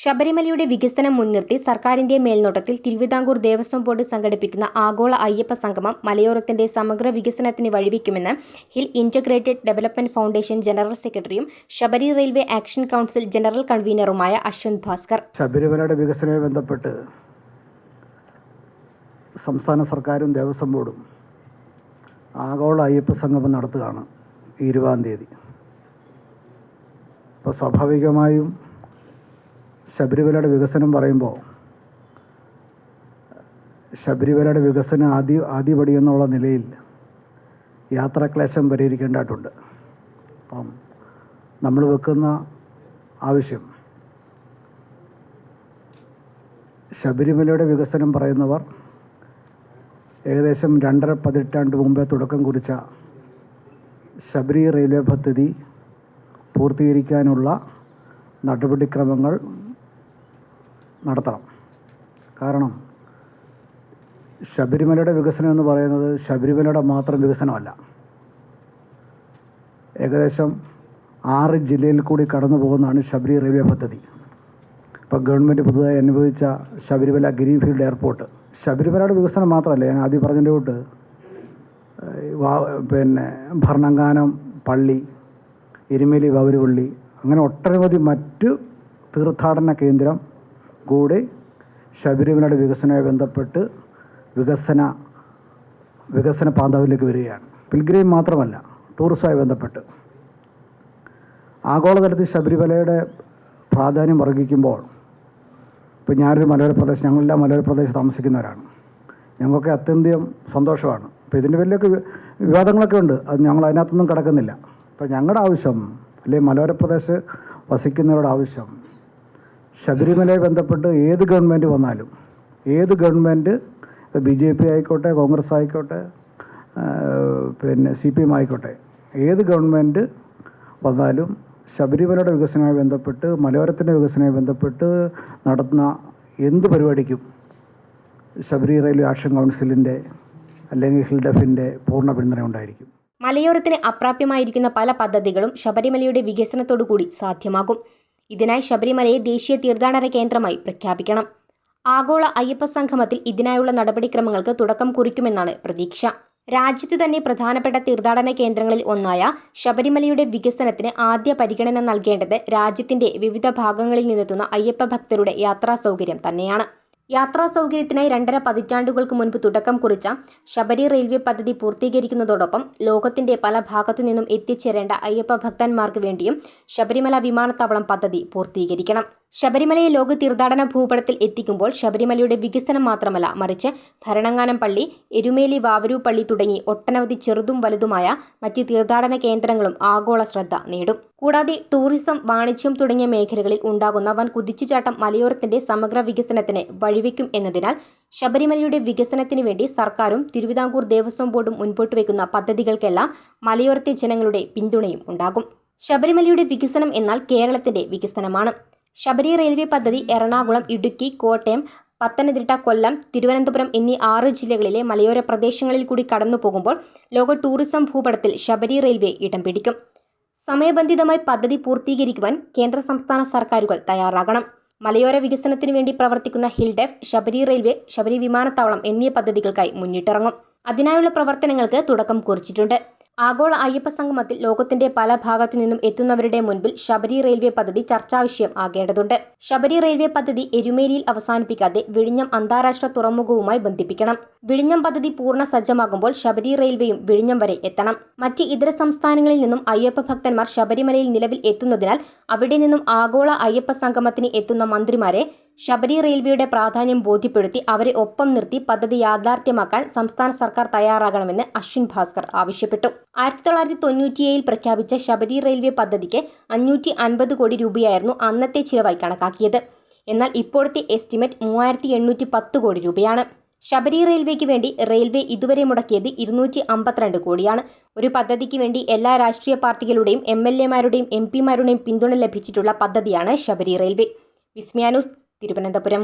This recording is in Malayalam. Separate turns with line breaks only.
ശബരിമലയുടെ വികസനം മുൻനിർത്തി സർക്കാരിന്റെ മേൽനോട്ടത്തിൽ തിരുവിതാംകൂർ ദേവസ്വം ബോർഡ് സംഘടിപ്പിക്കുന്ന ആഗോള അയ്യപ്പ സംഗമം മലയോരത്തിന്റെ സമഗ്ര വികസനത്തിന് വഴിവെക്കുമെന്ന് hill integrated development foundation general സെക്രട്ടറിയും Sabari railway action council general കൺവീനറുമായ അശ്വന്ത് ഭാസ്കർ.
ശബരിമലയുടെ വികസനവുമായി ബന്ധപ്പെട്ട് സംസ്ഥാന സർക്കാരും ദേവസ്വം ബോർഡും ആഗോള അയ്യപ്പ സംഗമം നടത്തുകയാണ് ഈ 20-ാം തീയതി. അപ്പോൾ സ്വാഭാവികമായും ശബരിമലയുടെ വികസനം പറയുമ്പോൾ ശബരിമലയുടെ വികസനം ആദ്യപടി എന്നുള്ള നിലയിൽ യാത്രാക്ലേശം പരിഹരിക്കേണ്ടതായിട്ടുണ്ട്. അപ്പം നമ്മൾ വെക്കുന്ന ആവശ്യം ശബരിമലയുടെ വികസനം പറയുന്നവർ ഏകദേശം 2.5 പതിറ്റാണ്ട് മുമ്പേ തുടക്കം കുറിച്ച ശബരി റെയിൽവേ പദ്ധതി പൂർത്തീകരിക്കാനുള്ള നടപടിക്രമങ്ങൾ നടത്തണം. കാരണം ശബരിമലയുടെ വികസനം എന്ന് പറയുന്നത് ശബരിമലയുടെ മാത്രം വികസനമല്ല. ഏകദേശം 6 ജില്ലയിൽ കൂടി കടന്നു പോകുന്നതാണ് ശബരി റെയിൽവേ പദ്ധതി. ഇപ്പോൾ ഗവൺമെൻറ് പുതുതായി അനുവദിച്ച ശബരിമല ഗ്രീൻഫീൽഡ് എയർപോർട്ട് ശബരിമലയുടെ വികസനം മാത്രമല്ല. ഞാൻ ആദ്യം പറഞ്ഞതിൻ്റെ തൊട്ട് ഭരണങ്ങാനം പള്ളി, എരുമേലി ബാവരുപള്ളി, അങ്ങനെ ഒട്ടനവധി മറ്റു തീർത്ഥാടന കേന്ദ്രം കൂടി ശബരിമലയുടെ വികസനവുമായി ബന്ധപ്പെട്ട് വികസന പാന്താവിലേക്ക് വരികയാണ്. പിൽഗ്രിം മാത്രമല്ല, ടൂറിസവുമായി ബന്ധപ്പെട്ട് ആഗോളതലത്തിൽ ശബരിമലയുടെ പ്രാധാന്യം വർദ്ധിക്കുമ്പോൾ ഇപ്പോൾ ഞാനൊരു മലയോര പ്രദേശം, ഞങ്ങളെല്ലാം മലയോര പ്രദേശത്ത് താമസിക്കുന്നവരാണ്. ഞങ്ങൾക്ക് അത്യന്തം സന്തോഷമാണ്. അപ്പോൾ ഇതിൻ്റെ വലിയൊക്കെ വിവാദങ്ങളൊക്കെ ഉണ്ട്, അത് ഞങ്ങൾ അതിനകത്തൊന്നും കിടക്കുന്നില്ല. അപ്പോൾ ഞങ്ങളുടെ ആവശ്യം, അല്ലെങ്കിൽ മലയോര പ്രദേശത്ത് വസിക്കുന്നവരുടെ ആവശ്യം, ശബരിമലയെ ബന്ധപ്പെട്ട് ഏത് ഗവൺമെൻറ് വന്നാലും, ഏത് ഗവൺമെൻറ് BJP ആയിക്കോട്ടെ, കോൺഗ്രസ് ആയിക്കോട്ടെ, CPM ആയിക്കോട്ടെ, ഏത് ഗവൺമെൻറ് വന്നാലും ശബരിമലയുടെ വികസനവുമായി ബന്ധപ്പെട്ട്, മലയോരത്തിൻ്റെ വികസനവുമായി ബന്ധപ്പെട്ട് നടത്തുന്ന എന്ത് പരിപാടിക്കും ശബരി റെയിൽവേ ആക്ഷൻ കൗൺസിലിൻ്റെ അല്ലെങ്കിൽ ഹിൽഡെഫിൻ്റെ പൂർണ്ണ പിന്തുണ ഉണ്ടായിരിക്കും.
മലയോരത്തിന് അപ്രാപ്യമായിരിക്കുന്ന പല പദ്ധതികളും ശബരിമലയുടെ വികസനത്തോടുകൂടി സാധ്യമാകും. ഇതിനായി ശബരിമലയെ ദേശീയ തീർത്ഥാടന കേന്ദ്രമായി പ്രഖ്യാപിക്കണം. ആഗോള അയ്യപ്പ സംഗമത്തിൽ ഇതിനായുള്ള നടപടിക്രമങ്ങൾക്ക് തുടക്കം കുറിക്കുമെന്നാണ് പ്രതീക്ഷ. രാജ്യത്തു തന്നെ പ്രധാനപ്പെട്ട തീർത്ഥാടന കേന്ദ്രങ്ങളിൽ ഒന്നായ ശബരിമലയുടെ വികസനത്തിന് ആദ്യ പരിഗണന നൽകേണ്ടത് രാജ്യത്തിന്റെ വിവിധ ഭാഗങ്ങളിൽ നിന്നെത്തുന്ന അയ്യപ്പ ഭക്തരുടെ യാത്രാ സൗകര്യം തന്നെയാണ്. യാത്രാ സൗകര്യത്തിനായി 2.5 പതിറ്റാണ്ടുകൾക്ക് മുൻപ് തുടക്കം കുറിച്ച ശബരി റെയിൽവേ പദ്ധതി പൂർത്തീകരിക്കുന്നതോടൊപ്പം ലോകത്തിന്റെ പല ഭാഗത്തു നിന്നും എത്തിച്ചേരേണ്ട അയ്യപ്പ ഭക്തന്മാർക്ക് വേണ്ടിയും ശബരിമല വിമാനത്താവളം പദ്ധതി പൂർത്തീകരിക്കണം. ശബരിമലയെ ലോക തീർത്ഥാടന ഭൂപടത്തിൽ എത്തിക്കുമ്പോൾ ശബരിമലയുടെ വികസനം മാത്രമല്ല, മറിച്ച് ഭരണങ്ങാനം പള്ളി, എരുമേലി വാവരു പള്ളി തുടങ്ങി ഒട്ടനവധി ചെറുതും വലുതുമായ മറ്റ് തീർത്ഥാടന കേന്ദ്രങ്ങളും ആഗോള ശ്രദ്ധ നേടും. കൂടാതെ ടൂറിസം, വാണിജ്യം തുടങ്ങിയ മേഖലകളിൽ ഉണ്ടാകുന്ന വൻ കുതിച്ചുചാട്ടം മലയോരത്തിന്റെ സമഗ്ര വികസനത്തിന് വഴിവെക്കും എന്നതിനാൽ ശബരിമലയുടെ വികസനത്തിന് വേണ്ടി സർക്കാരും തിരുവിതാംകൂർ ദേവസ്വം ബോർഡും മുൻപോട്ട് വയ്ക്കുന്ന പദ്ധതികൾക്കെല്ലാം മലയോരത്തെ ജനങ്ങളുടെ പിന്തുണയും ഉണ്ടാകും. ശബരിമലയുടെ വികസനം എന്നാൽ കേരളത്തിന്റെ വികസനമാണ്. ശബരി റെയിൽവേ പദ്ധതി എറണാകുളം, ഇടുക്കി, കോട്ടയം, പത്തനംതിട്ട, കൊല്ലം, തിരുവനന്തപുരം എന്നീ 6 ജില്ലകളിലെ മലയോര പ്രദേശങ്ങളിൽ കൂടി കടന്നു പോകുമ്പോൾ ലോക ടൂറിസം ഭൂപടത്തിൽ ശബരി റെയിൽവേ ഇടം പിടിക്കും. സമയബന്ധിതമായി പദ്ധതി പൂർത്തീകരിക്കുവാൻ കേന്ദ്ര സംസ്ഥാന സർക്കാരുകൾ തയ്യാറാകണം. മലയോര വികസനത്തിനു വേണ്ടി പ്രവർത്തിക്കുന്ന ഹിൽഡെഫ്, ശബരി റെയിൽവേ, ശബരി വിമാനത്താവളം എന്നീ പദ്ധതികൾക്കായി മുന്നിട്ടിറങ്ങും. അതിനായുള്ള പ്രവർത്തനങ്ങൾക്ക് തുടക്കം കുറിച്ചിട്ടുണ്ട്. ആഗോള അയ്യപ്പ സംഗമത്തിൽ ലോകത്തിന്റെ പല ഭാഗത്തു നിന്നും എത്തുന്നവരുടെ മുൻപിൽ ശബരി റെയിൽവേ പദ്ധതി ചർച്ചാ വിഷയം ആകേണ്ടതുണ്ട്. ശബരി റെയിൽവേ പദ്ധതി എരുമേലിയിൽ അവസാനിപ്പിക്കാതെ വിഴിഞ്ഞം അന്താരാഷ്ട്ര തുറമുഖവുമായി ബന്ധിപ്പിക്കണം. വിഴിഞ്ഞം പദ്ധതി പൂർണ്ണ സജ്ജമാകുമ്പോൾ ശബരി റെയിൽവേയും വിഴിഞ്ഞം വരെ എത്തണം. മറ്റ് ഇതര സംസ്ഥാനങ്ങളിൽ നിന്നും അയ്യപ്പ ഭക്തന്മാർ ശബരിമലയിൽ നിലവിൽ എത്തുന്നതിനാൽ അവിടെ നിന്നും ആഗോള അയ്യപ്പ സംഗമത്തിന് എത്തുന്ന മന്ത്രിമാരെ ശബരി റെയിൽവേയുടെ പ്രാധാന്യം ബോധ്യപ്പെടുത്തി അവരെ ഒപ്പം നിർത്തി പദ്ധതി യാഥാർത്ഥ്യമാക്കാൻ സംസ്ഥാന സർക്കാർ തയ്യാറാകണമെന്ന് അശ്വന്ത് ഭാസ്കർ ആവശ്യപ്പെട്ടു. 1997 പ്രഖ്യാപിച്ച ശബരി റെയിൽവേ പദ്ധതിക്ക് 550 കോടി രൂപയായിരുന്നു അന്നത്തെ ചിലവായി കണക്കാക്കിയത്. എന്നാൽ ഇപ്പോഴത്തെ എസ്റ്റിമേറ്റ് 3810 കോടി രൂപയാണ്. ശബരി റെയിൽവേക്ക് വേണ്ടി റെയിൽവേ ഇതുവരെ മുടക്കിയത് 252 കോടിയാണ്. ഒരു പദ്ധതിക്ക് വേണ്ടി എല്ലാ രാഷ്ട്രീയ പാർട്ടികളുടെയും MLA-മാരുടെയും MP-മാരുടെയും പിന്തുണ ലഭിച്ചിട്ടുള്ള പദ്ധതിയാണ് ശബരി റെയിൽവേ. വിസ്മയ ന്യൂസ്, തിരുവനന്തപുരം.